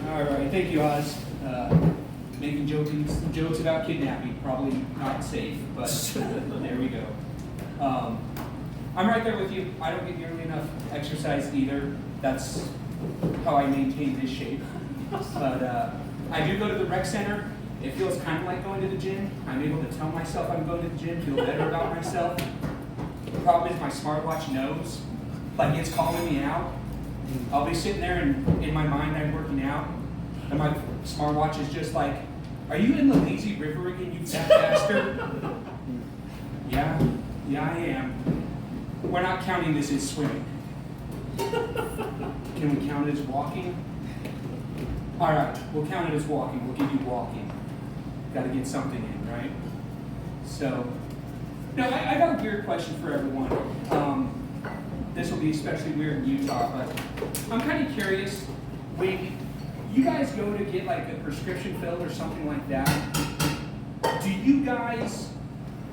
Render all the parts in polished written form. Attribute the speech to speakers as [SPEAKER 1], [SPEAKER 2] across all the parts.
[SPEAKER 1] All right, thank you, Oz. Making jokes about kidnapping, probably not safe, but there we go. I'm right there with you. I don't get nearly enough exercise either. That's how I maintain this shape. But I do go to the rec center. It feels kind of like going to the gym. I'm able to tell myself I'm going to the gym, feel better about myself. The problem is my smartwatch knows, like it's calling me out. I'll be sitting there and in my mind I'm working out, and my smartwatch is just like, are you in the lazy river again, you fat bastard? Yeah, I am. We're not counting this as swimming. Can we count it as walking? All right, we'll count it as walking. We'll give you walking. Got to get something in, right? So, now I got a weird question for everyone. This will be especially weird in Utah, but I'm kind of curious. When you guys go to get like a prescription filled or something like that, do you guys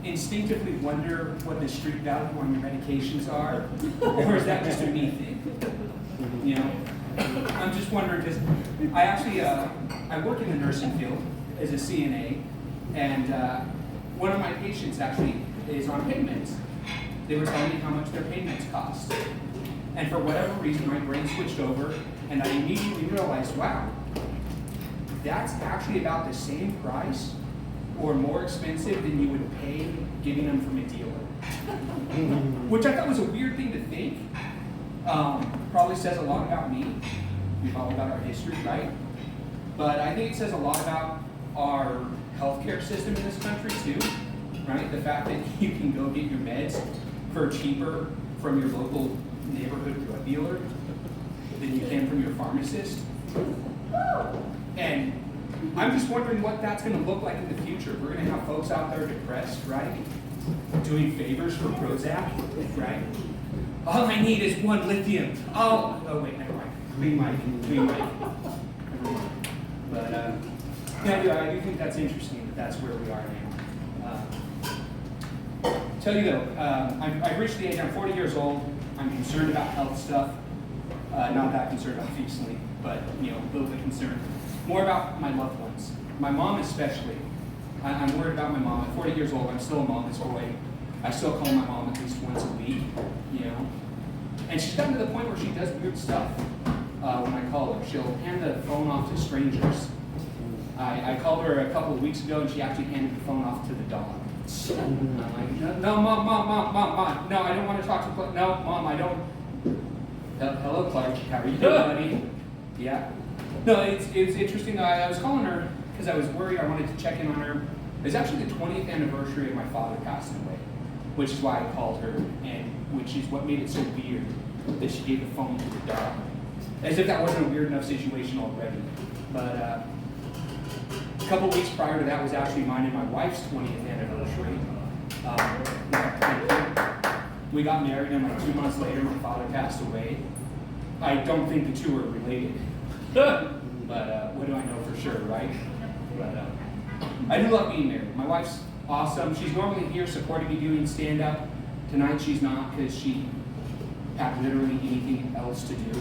[SPEAKER 1] instinctively wonder what the street value on your medications are? Or is that just a me thing? You know? I'm just wondering because I actually, I work in the nursing field as a CNA, and one of my patients actually is on pain meds. They were telling me how much their pain meds cost. And for whatever reason, my brain switched over, and I immediately realized, wow, that's actually about the same price or more expensive than you would pay getting them from a dealer. Which I thought was a weird thing to think. Probably says a lot about me. We've all about our history, right? But I think it says a lot about our healthcare system in this country too, right? The fact that you can go get your meds for cheaper from your local neighborhood drug dealer than you can from your pharmacist. And I'm just wondering what that's going to look like in the future. We're going to have folks out there depressed, right? Doing favors for Prozac, right? All I need is one lithium. Oh wait, never mind. Clean mic. Never mind. But yeah, I do think that's interesting that that's where we are now. Tell you though, I've reached the age, I'm 40 years old. I'm concerned about health stuff. Not that concerned, obviously, but a little bit concerned. More about my loved ones. My mom especially. I'm worried about my mom. At 40 years old, I'm still a mama's boy. I still call my mom at least once a week, And she's gotten to the point where she does weird stuff when I call her. She'll hand the phone off to strangers. I called her a couple of weeks ago, and she actually handed the phone off to the dog. I'm like, no, mom, no, I don't want to talk to Clark. No, mom, I don't. Hello, Clark. How are you doing, buddy? Yeah. No, it's interesting. I was calling her because I was worried. I wanted to check in on her. It's actually the 20th anniversary of my father passing away, which is why I called her, and which is what made it so weird that she gave the phone to the dog. As if that wasn't a weird enough situation already. But a couple weeks prior to that was actually mine and my wife's 20th anniversary. We got married, and like 2 months later, my father passed away. I don't think the two are related. But what do I know for sure, right? But I do love being married. My wife's awesome. She's normally here supporting me doing stand-up. Tonight she's not because she had literally anything else to do.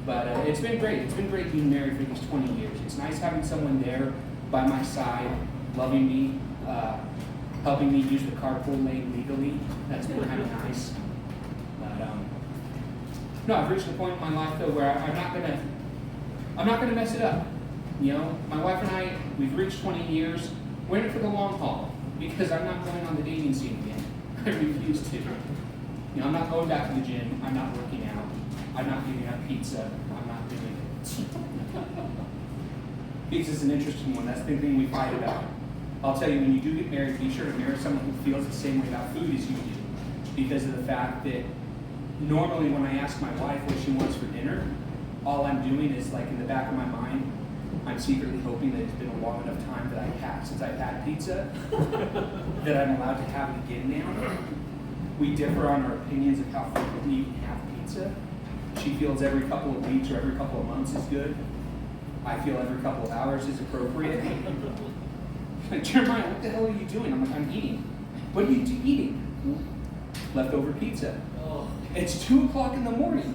[SPEAKER 1] But it's been great. It's been great being married for these 20 years. It's nice having someone there by my side, loving me, helping me use the carpool lane legally. That's been kind of nice. But no, I've reached the point in my life though where I'm not gonna mess it up. My wife and I, we've reached 20 years. We're in it for the long haul because I'm not going on the dating scene again. I refuse to. I'm not going back to the gym. I'm not working out. I'm not giving up pizza. I'm not doing it. Pizza's an interesting one. That's the thing we fight about. I'll tell you, when you do get married, be sure to marry someone who feels the same way about food as you do. Because of the fact that normally when I ask my wife what she wants for dinner, all I'm doing is like in the back of my mind, I'm secretly hoping that it's been a long enough time that since I've had pizza, that I'm allowed to have it again now. We differ on our opinions of how frequently you can have pizza. She feels every couple of weeks or every couple of months is good. I feel every couple of hours is appropriate. Like, Jeremiah, what the hell are you doing? I'm like, I'm eating. What are you eating? Leftover pizza. It's 2 o'clock in the morning.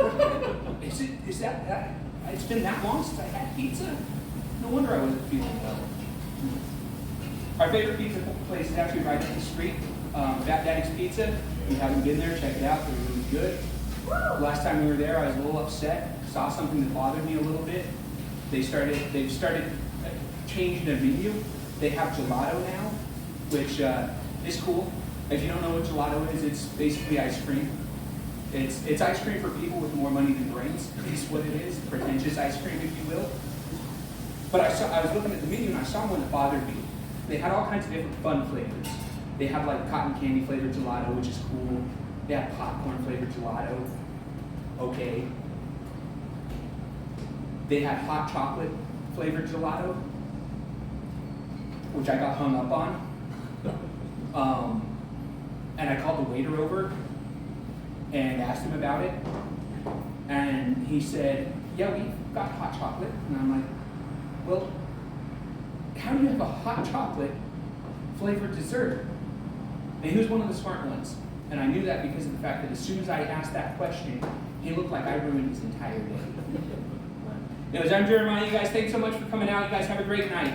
[SPEAKER 1] Is that, it's been that long since I had pizza? No wonder I wasn't feeling well. Our favorite pizza place is actually right up the street. Fat Daddy's Pizza. If you haven't been there, check it out. They're really good. Last time we were there, I was a little upset. Saw something that bothered me a little bit. They've started changing their menu. They have gelato now, which is cool. If you don't know what gelato is, it's basically ice cream. It's ice cream for people with more money than brains, is what it is. Pretentious ice cream, if you will. But I was looking at the menu and I saw one that bothered me. They had all kinds of different fun flavors. They have like cotton candy flavored gelato, which is cool. They have popcorn flavored gelato. Okay. They had hot chocolate flavored gelato, which I got hung up on. And I called the waiter over and asked him about it. And he said, yeah, we've got hot chocolate. And I'm like, well, how do you have a hot chocolate flavored dessert? And he was one of the smart ones. And I knew that because of the fact that as soon as I asked that question, he looked like I ruined his entire day. Anyways, I'm Jeremiah. You guys, thanks so much for coming out. You guys have a great night.